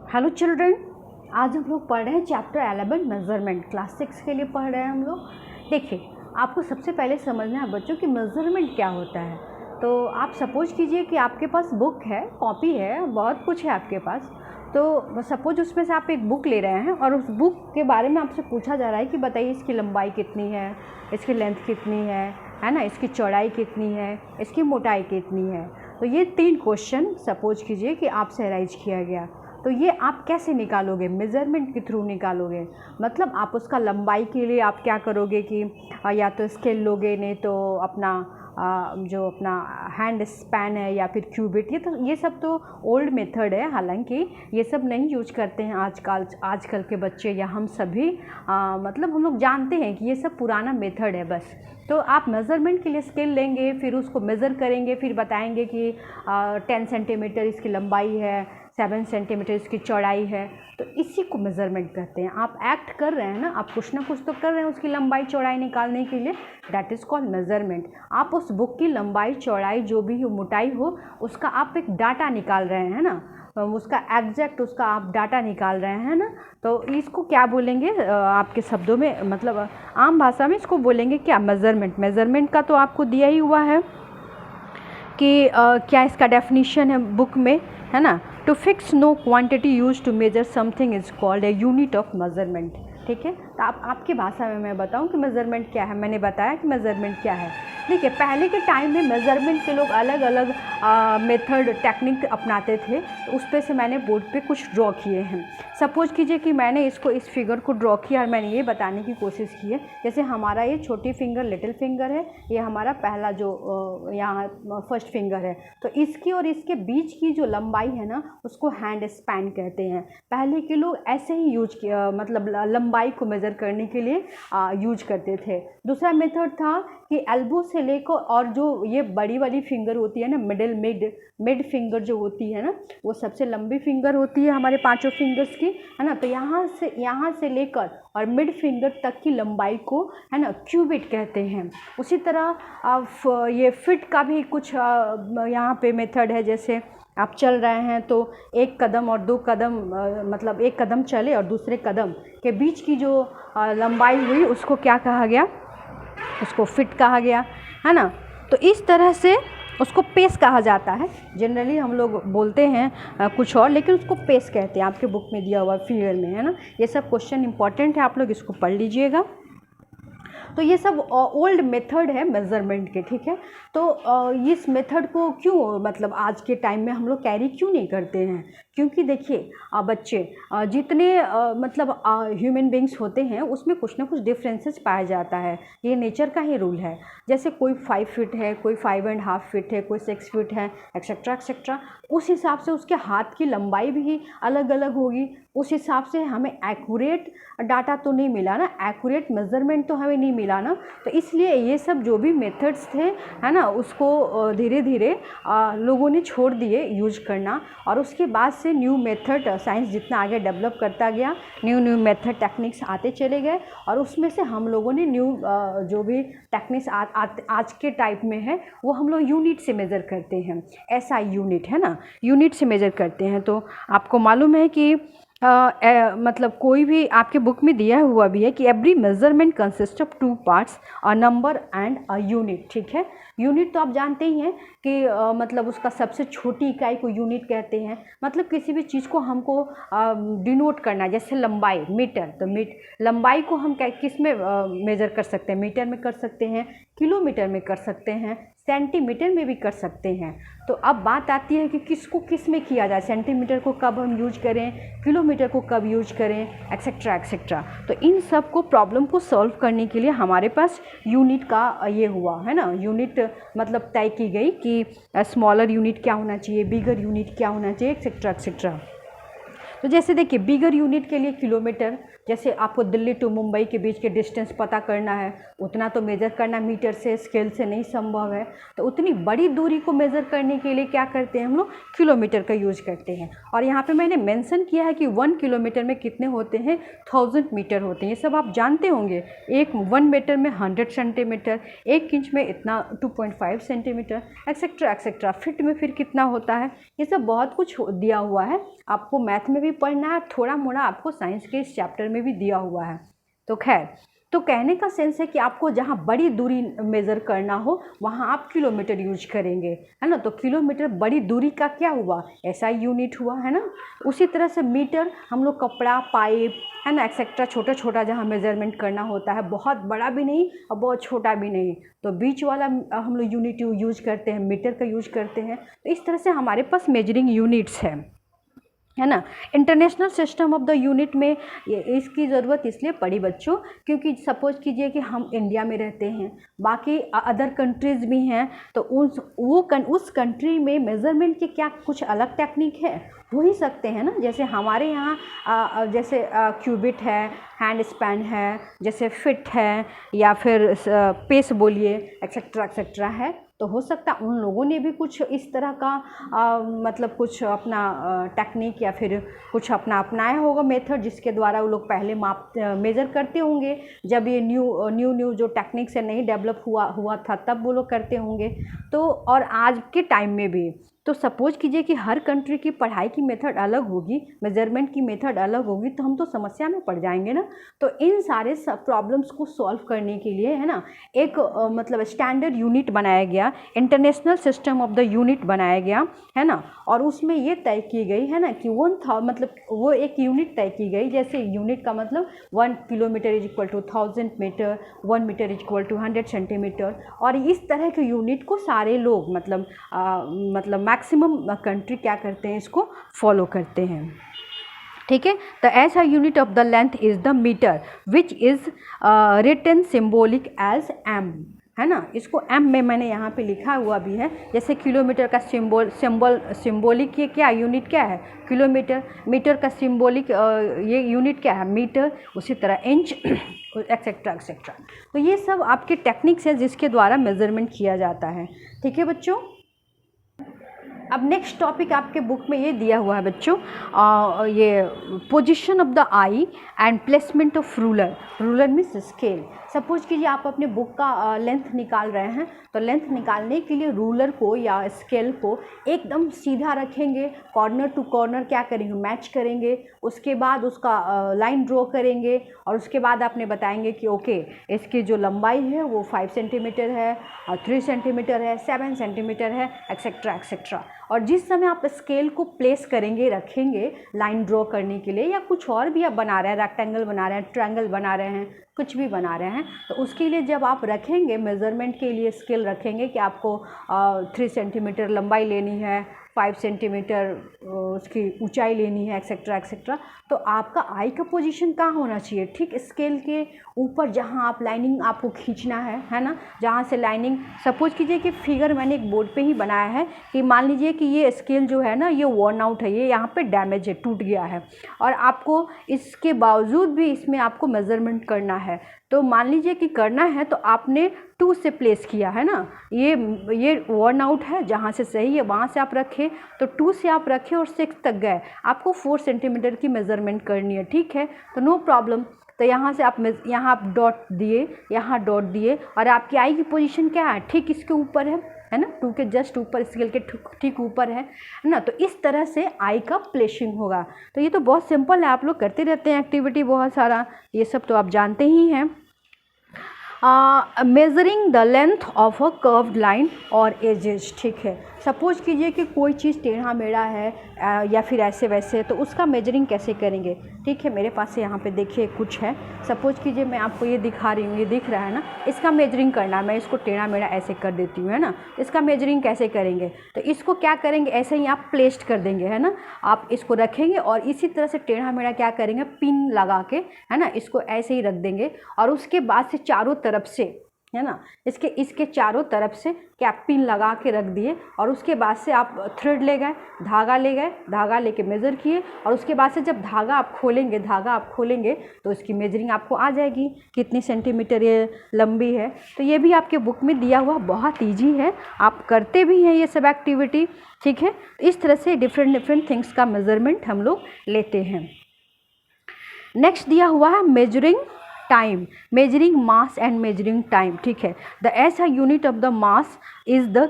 Hello children, आज हम लोग पढ़ रहे हैं चैप्टर 11 मेज़रमेंट। क्लास 6 के लिए पढ़ रहे हैं हम लोग। देखिए, आपको सबसे पहले समझना है बच्चों कि मेज़रमेंट क्या होता है। तो आप सपोज कीजिए कि आपके पास बुक है, कॉपी है, बहुत कुछ है आपके पास। तो सपोज उसमें से आप एक बुक ले रहे हैं और उस बुक के बारे में आपसे पूछा जा रहा है कि बताइए इसकी लंबाई कितनी है, इसकी लेंथ कितनी है ना, इसकी चौड़ाई कितनी है, इसकी मोटाई कितनी है। तो ये 3 क्वेश्चन सपोज कीजिए कि आपसे राइज किया गया। तो ये आप कैसे निकालोगे? मेज़रमेंट के थ्रू निकालोगे। मतलब आप उसका लंबाई के लिए आप क्या करोगे कि या तो स्केल लोगे, नहीं तो अपना जो अपना हैंड स्पैन है या फिर क्यूबिट। ये सब तो ओल्ड मेथड है, हालांकि ये सब नहीं यूज करते हैं आजकल के बच्चे या हम सभी। मतलब हम लोग जानते हैं कि ये सब पुराना मेथड है बस। तो आप मेज़रमेंट के लिए स्केल लेंगे, फिर उसको मेज़र करेंगे, फिर बताएंगे कि 10 सेंटीमीटर इसकी लंबाई है, 7 सेंटीमीटर इसकी चौड़ाई है। तो इसी को मेज़रमेंट कहते हैं। आप एक्ट कर रहे हैं ना, आप कुछ ना कुछ तो कर रहे हैं उसकी लंबाई चौड़ाई निकालने के लिए। That is called measurement. आप उस बुक की लंबाई चौड़ाई जो भी हो, मोटाई हो, उसका आप एक डाटा निकाल रहे हैं ना, उसका एग्जैक्ट उसका आप डाटा निकाल रहे हैं ना। तो इसको क्या बोलेंगे आपके शब्दों में, मतलब आम भाषा में इसको बोलेंगे क्या? मेज़रमेंट। मेज़रमेंट का तो आपको दिया ही हुआ है कि क्या इसका डेफिनेशन है बुक में, है ना। To fix no quantity use to measure something is called a unit of measurement. ठीक है, तो आपकी भाषा में मैं बताऊं कि मेज़रमेंट क्या है। मैंने बताया कि मेज़रमेंट क्या है। देखिए, पहले के टाइम में मेज़रमेंट के लोग अलग अलग मेथड टेक्निक अपनाते थे। तो उस पर से मैंने बोर्ड पे कुछ ड्रॉ किए हैं। सपोज कीजिए कि मैंने इस फिगर को ड्रॉ किया और मैंने ये बताने की कोशिश की है, जैसे हमारा ये छोटी फिंगर लिटिल फिंगर है, ये हमारा पहला जो यहाँ फर्स्ट फिंगर है। तो इसकी और इसके बीच की जो लंबाई है ना, उसको हैंड स्पैन कहते हैं। पहले के लोग ऐसे ही यूज किया, मतलब लंबाई को मेज़र करने के लिए यूज करते थे। दूसरा मेथड था कि एल्बो से लेकर और जो ये बड़ी वाली फिंगर होती है ना, मिड फिंगर जो होती है ना, वो सबसे लंबी फिंगर होती है हमारे पांचों फिंगर्स की, है ना। तो यहाँ से लेकर और मिड फिंगर तक की लंबाई को, है ना, क्यूबिट कहते हैं। उसी तरह ये फिट का भी कुछ यहाँ पे मेथड है। जैसे आप चल रहे हैं तो एक कदम और 2 कदम, मतलब एक कदम चले और दूसरे कदम के बीच की जो लंबाई हुई, उसको क्या कहा गया? उसको फिट कहा गया, है ना। तो इस तरह से उसको पेस कहा जाता है। जनरली हम लोग बोलते हैं कुछ और, लेकिन उसको पेस कहते हैं। आपके बुक में दिया हुआ फिगर में, है ना। ये सब क्वेश्चन इंपॉर्टेंट है, आप लोग इसको पढ़ लीजिएगा। तो ये सब ओल्ड मेथड है मेज़रमेंट के, ठीक है। तो इस मेथड को क्यों, मतलब आज के टाइम में हम लोग कैरी क्यों नहीं करते हैं? क्योंकि देखिए बच्चे, जितने मतलब ह्यूमन बींग्स होते हैं उसमें कुछ ना कुछ डिफरेंसेस पाया जाता है। ये नेचर का ही रूल है। जैसे कोई 5 फीट है, कोई 5.5 फीट है, कोई 6 फीट है, एक्सेट्रा एक्सेट्रा। उस हिसाब से उसके हाथ की लंबाई भी अलग अलग होगी। उस हिसाब से हमें एक्यूरेट डाटा तो नहीं मिला ना, एक्यूरेट मेज़रमेंट तो हमें नहीं मिला ना। तो इसलिए ये सब जो भी मेथड्स थे, है ना, उसको धीरे धीरे लोगों ने छोड़ दिए यूज करना। और उसके बाद से न्यू मेथड, साइंस जितना आगे डेवलप करता गया, न्यू मेथड टेक्निक्स आते चले गए। और उसमें से हम लोगों ने न्यू जो भी टेक्निक्स आज के टाइप में है, वो हम लोग यूनिट से मेज़र करते हैं। ऐसा यूनिट है ना, यूनिट से मेज़र करते हैं। तो आपको मालूम है कि मतलब कोई भी आपके बुक में दिया हुआ भी है कि every measurement consist of 2 parts, a number and a unit. ठीक है, यूनिट तो आप जानते ही हैं कि मतलब उसका सबसे छोटी इकाई को यूनिट कहते हैं। मतलब किसी भी चीज़ को हमको डिनोट करना, जैसे लंबाई, मीटर। तो लंबाई को हम किस में मेज़र कर सकते हैं? मीटर में कर सकते हैं, किलोमीटर में कर सकते हैं, सेंटीमीटर में भी कर सकते हैं। तो अब बात आती है कि किसको किस में किया जाए, सेंटीमीटर को कब हम यूज करें, किलोमीटर को कब यूज करें, एक्सेट्रा एक्सेट्रा। तो इन सब को प्रॉब्लम को सॉल्व करने के लिए हमारे पास यूनिट का ये हुआ, है ना। यूनिट मतलब तय की गई कि स्मॉलर यूनिट क्या होना चाहिए, बिगर यूनिट क्या होना चाहिए, एक्सेट्रा एक्सेट्रा। तो जैसे देखिए, बिगर यूनिट के लिए किलोमीटर, जैसे आपको दिल्ली टू मुंबई के बीच के डिस्टेंस पता करना है, उतना तो मेज़र करना मीटर से, स्केल से नहीं संभव है। तो उतनी बड़ी दूरी को मेज़र करने के लिए क्या करते हैं हम लोग? किलोमीटर का यूज करते हैं। और यहाँ पे मैंने मेंशन किया है कि 1 किलोमीटर में कितने होते हैं? 1000 मीटर होते हैं। ये सब आप जानते होंगे। 1 मीटर में 100 सेंटीमीटर, 1 इंच में इतना 2.5 सेंटीमीटर, एक्सेट्रा एक्सेट्रा। फिट में फिर कितना होता है? ये सब बहुत कुछ दिया हुआ है। आपको मैथ में भी भी पढ़ना है, थोड़ा मोड़ा आपको साइंस के इस चैप्टर में भी दिया हुआ है। तो खैर, तो कहने का सेंस है कि आपको जहाँ बड़ी दूरी मेज़र करना हो वहाँ आप किलोमीटर यूज करेंगे, है ना। तो किलोमीटर बड़ी दूरी का क्या हुआ, ऐसा यूनिट हुआ, है ना। उसी तरह से मीटर हम लोग कपड़ा, पाइप, है ना, एक्सेट्रा, छोटा छोटा जहाँ मेज़रमेंट करना होता है, बहुत बड़ा भी नहीं और बहुत छोटा भी नहीं, तो बीच वाला हम लोग यूनिट यूज करते हैं, मीटर का यूज करते हैं। तो इस तरह से हमारे पास मेजरिंग यूनिट्स है ना। International system of the unit में इसकी ज़रूरत इसलिए पड़ी बच्चों, क्योंकि सपोज कीजिए कि हम इंडिया में रहते हैं, बाकी अदर कंट्रीज़ भी हैं, तो उस कंट्री में मेज़रमेंट के क्या कुछ अलग टेक्निक है, हो ही सकते हैं ना। जैसे हमारे यहाँ जैसे क्यूबिट है, हैंड स्पैन है, जैसे फिट है, या फिर पेस बोलिए, एक्सेट्रा एक्सेट्रा है। तो हो सकता है उन लोगों ने भी कुछ इस तरह का मतलब कुछ अपना टेक्निक या फिर कुछ अपना अपनाया होगा मेथड, जिसके द्वारा वो लोग पहले मेज़र करते होंगे। जब ये न्यू जो टेक्निक्स है नहीं डेवलप हुआ था, तब वो लोग करते होंगे। तो और आज के टाइम में भी तो सपोज कीजिए कि हर कंट्री की पढ़ाई की मेथड अलग होगी, मेजरमेंट की मेथड अलग होगी, तो हम तो समस्या में पड़ जाएंगे ना। तो इन सारे प्रॉब्लम्स को सॉल्व करने के लिए, है ना, एक मतलब स्टैंडर्ड यूनिट बनाया गया, international system of the unit बनाया गया, है ना। और उसमें ये तय की गई, है ना, कि मतलब वो एक यूनिट तय की गई। जैसे यूनिट का मतलब 1 kilometre is equal to 1000 metre, 1 metre is equal to 100 centimetre. और इस तरह के यूनिट को सारे लोग मतलब मैक्सिमम कंट्री क्या करते हैं, इसको फॉलो करते हैं, ठीक है। तो ऐसा unit of the length is the metre which is written symbolic as M, है ना। इसको एम में मैंने यहाँ पे लिखा हुआ भी है। जैसे किलोमीटर का सिम्बोलिक ये क्या यूनिट क्या है, किलोमीटर। मीटर का सिम्बोलिक ये यूनिट क्या है, मीटर। उसी तरह इंच, एक्सेट्रा एक्सेट्रा। तो ये सब आपके टेक्निक्स हैं जिसके द्वारा मेजरमेंट किया जाता है, ठीक है बच्चों। अब नेक्स्ट टॉपिक आपके बुक में ये दिया हुआ है बच्चों, ये position of the I and placement of ruler. Ruler means scale. Suppose कीजिए आप अपने बुक का लेंथ निकाल रहे हैं, तो लेंथ निकालने के लिए रूलर को या स्केल को एकदम सीधा रखेंगे, कॉर्नर टू कॉर्नर क्या करेंगे, मैच करेंगे। उसके बाद उसका लाइन ड्रॉ करेंगे, और उसके बाद आपने बताएंगे कि ओके इसकी जो लंबाई है वो 5 सेंटीमीटर है, 3 सेंटीमीटर है, 7 सेंटीमीटर है, एक्सेट्रा एक्सेट्रा। और जिस समय आप स्केल को प्लेस करेंगे, रखेंगे लाइन ड्रॉ करने के लिए, या कुछ और भी आप बना रहे हैं, रेक्टेंगल बना रहे हैं, ट्रायंगल बना रहे हैं, कुछ भी बना रहे हैं, तो उसके लिए जब आप रखेंगे मेज़रमेंट के लिए स्केल रखेंगे कि आपको 3 सेंटीमीटर लंबाई लेनी है, 5 सेंटीमीटर उसकी ऊंचाई लेनी है, एक्सेट्रा एक्सेट्रा। तो आपका आई का पोजीशन कहाँ होना चाहिए, ठीक स्केल के ऊपर, जहाँ आप लाइनिंग आपको खींचना है ना, जहाँ से लाइनिंग। सपोज कीजिए कि फिगर मैंने एक बोर्ड पे ही बनाया है कि मान लीजिए कि ये स्केल जो है ना, ये वर्न आउट है, ये यहाँ पे डैमेज है, टूट गया है, और आपको इसके बावजूद भी इसमें आपको मेज़रमेंट करना है। तो मान लीजिए कि करना है, तो आपने 2 से प्लेस किया है ना, ये वर्न आउट है, जहाँ से सही है वहाँ से आप रखें, तो 2 से आप रखें और 6 तक गए, आपको 4 सेंटीमीटर की मेज़रमेंट करनी है, ठीक है। तो नो प्रॉब्लम। तो यहाँ से यहाँ आप डॉट दिए, यहाँ डॉट दिए, और आपकी आई की पोजीशन क्या है, ठीक इसके ऊपर है ना, 2 के जस्ट ऊपर, स्केल के ठीक ऊपर है ना। तो इस तरह से आई का प्लेसिंग होगा। तो ये तो बहुत सिंपल है, आप लोग करते रहते हैं एक्टिविटी बहुत सारा, ये सब तो आप जानते ही हैं। Measuring the length of a curved line और एजेस, ठीक है। सपोज कीजिए कि कोई चीज़ टेढ़ा मेढ़ा है या फिर ऐसे वैसे, तो उसका मेजरिंग कैसे करेंगे, ठीक है। मेरे पास यहाँ पे देखिए कुछ है, सपोज कीजिए मैं आपको ये दिखा रही हूँ, ये दिख रहा है ना, इसका मेजरिंग करना है। मैं इसको टेढ़ा मेढ़ा ऐसे कर देती हूँ, है ना। इसका मेजरिंग कैसे करेंगे, तो इसको क्या करेंगे, ऐसे ही आप प्लेस्ड कर देंगे, है ना। आप इसको रखेंगे और इसी तरह से टेढ़ा मेढ़ा क्या करेंगे, पिन लगा के, है ना, इसको ऐसे ही रख देंगे। और उसके बाद से चारों तरफ से, है ना, इसके चारों तरफ से क्या पिन लगा के रख दिए, और उसके बाद से आप थ्रेड ले गए, धागा लेके मेज़र किए, और उसके बाद से जब धागा आप खोलेंगे तो इसकी मेजरिंग आपको आ जाएगी, कितनी सेंटीमीटर ये लंबी है। तो ये भी आपके बुक में दिया हुआ, बहुत ईजी है, आप करते भी हैं ये सब एक्टिविटी, ठीक है। इस तरह से डिफरेंट थिंग्स का मेज़रमेंट हम लोग लेते हैं। नेक्स्ट दिया हुआ है measuring time, measuring mass and measuring time, ठीक है। The SI unit of the mass is the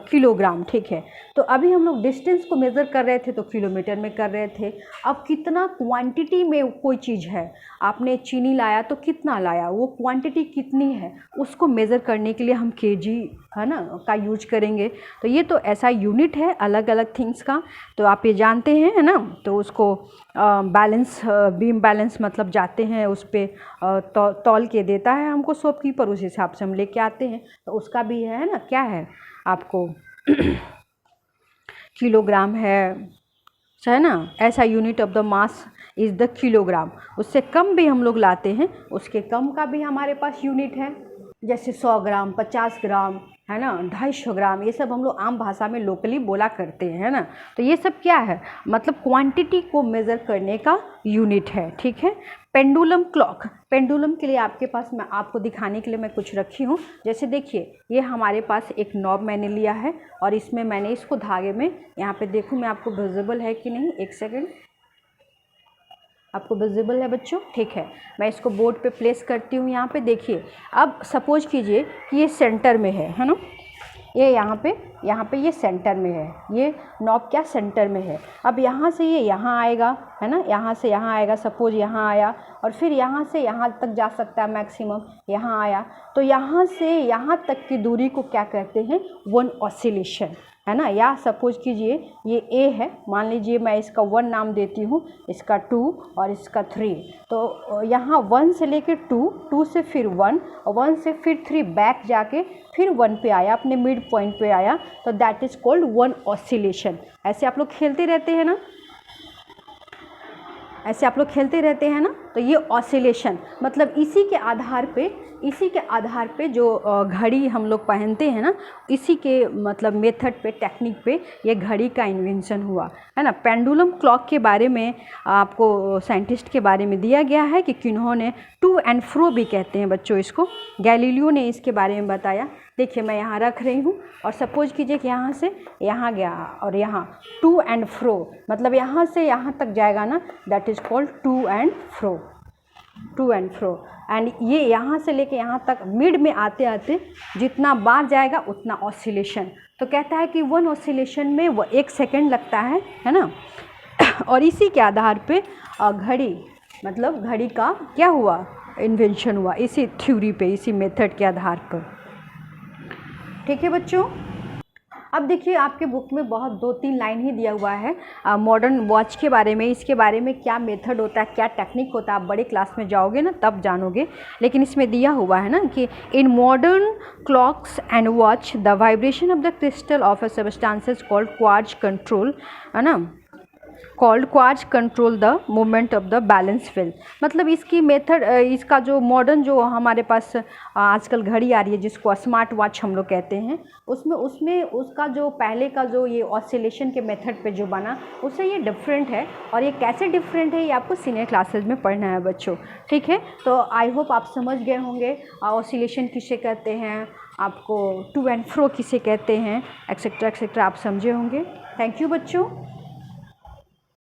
kilogram, ठीक है। तो अभी हम लोग डिस्टेंस को मेज़र कर रहे थे तो किलोमीटर में कर रहे थे। अब कितना क्वांटिटी में कोई चीज़ है, आपने चीनी लाया तो कितना लाया, वो क्वांटिटी कितनी है, उसको मेज़र करने के लिए हम kg है ना का यूज करेंगे। तो ये तो SI यूनिट है अलग अलग थिंग्स का, तो आप ये जानते हैं है ना। तो उसको बैलेंस, बीम बैलेंस मतलब जाते हैं उस पर तौल के देता है हमको शॉपकीपर, उस हिसाब से हम लेके आते हैं। तो उसका भी है ना, क्या है आपको किलोग्राम है ना। SI unit of the mass is the kilogram. उससे कम भी हम लोग लाते हैं, उसके कम का भी हमारे पास यूनिट है, जैसे 100 ग्राम, 50 ग्राम है ना, 250 ग्राम, ये सब हम लोग आम भाषा में लोकली बोला करते हैं है ना। तो ये सब क्या है, मतलब क्वांटिटी को मेज़र करने का यूनिट है, ठीक है। पेंडुलम क्लॉक, पेंडुलम के लिए आपके पास, मैं आपको दिखाने के लिए मैं कुछ रखी हूँ। जैसे देखिए, ये हमारे पास एक नॉब मैंने लिया है और इसमें मैंने इसको धागे में, यहाँ पे देखूँ मैं आपको विजिबल है कि नहीं, एक सेकेंड, आपको विजिबल है बच्चों, ठीक है। मैं इसको बोर्ड पे प्लेस करती हूँ, यहाँ पे देखिए। अब सपोज कीजिए कि ये सेंटर में है ना, ये यहाँ पे ये सेंटर में है, ये नॉब क्या सेंटर में है। अब यहाँ से ये यहाँ आएगा है ना, यहाँ से यहाँ आएगा, सपोज यहाँ आया और फिर यहाँ से यहाँ तक जा सकता है मैक्सिमम, यहाँ आया। तो यहाँ से यहाँ तक की दूरी को क्या कहते हैं, वन ऑसिलेशन है ना। या सपोज कीजिए ये A है, मान लीजिए मैं इसका 1 नाम देती हूँ, इसका 2 और इसका 3। तो यहाँ 1 से लेकर 2, 2 से फिर 1 और 1 से फिर 3 बैक जाके फिर 1 पे आया, अपने मिड पॉइंट पे आया, तो that is called one oscillation. ऐसे आप लोग खेलते रहते हैं ना, ऐसे आप लोग खेलते रहते हैं ना। तो ये ऑसिलेशन मतलब इसी के आधार पे जो घड़ी हम लोग पहनते हैं ना, इसी के मतलब मेथड पे, टेक्निक पे ये घड़ी का इन्वेंशन हुआ है ना। पेंडुलम क्लॉक के बारे में आपको साइंटिस्ट के बारे में दिया गया है कि किन्होंने टू एंड फ्रो भी कहते हैं बच्चों इसको, गैलीलियो ने इसके बारे में बताया। देखिए मैं यहाँ रख रही हूँ और सपोज कीजिए कि यहाँ से यहाँ गया और यहाँ टू एंड फ्रो, मतलब यहाँ से यहाँ तक जाएगा ना, that is called to and fro, to and fro. And ये यहाँ से लेके यहाँ तक मिड में आते आते जितना बार जाएगा उतना ऑसिलेशन। तो कहता है कि वन ऑसिलेशन में वो 1 सेकेंड लगता है ना। और इसी के आधार पे घड़ी, मतलब घड़ी का क्या हुआ, इन्वेंशन हुआ, इसी थ्योरी पे, इसी मेथड के आधार पर, ठीक है बच्चों। अब देखिए आपके बुक में बहुत 2-3 लाइन ही दिया हुआ है मॉडर्न वॉच के बारे में। इसके बारे में क्या मेथड होता है, क्या टेक्निक होता है, आप बड़े क्लास में जाओगे ना तब जानोगे। लेकिन इसमें दिया हुआ है ना कि in modern clocks and watch the vibration of the crystal of a substances called quartz control है ना, called quartz control the movement of the balance wheel. मतलब इसकी मेथड, इसका जो मॉडर्न जो हमारे पास आजकल घड़ी आ रही है जिसको स्मार्ट वॉच हम लोग कहते हैं, उसमें उसका जो पहले का जो ये ऑसिलेशन के मेथड पे जो बना, उससे ये डिफरेंट है। और ये कैसे डिफरेंट है ये आपको सीनियर क्लासेस में पढ़ना है बच्चों, ठीक है। तो आई होप आप समझ गए होंगे ऑसिलेशन किसे कहते हैं, आपको टू एंड फ्रो किसे कहते हैं, एक्सेट्रा एक्सेट्रा आप समझे होंगे। थैंक यू बच्चों।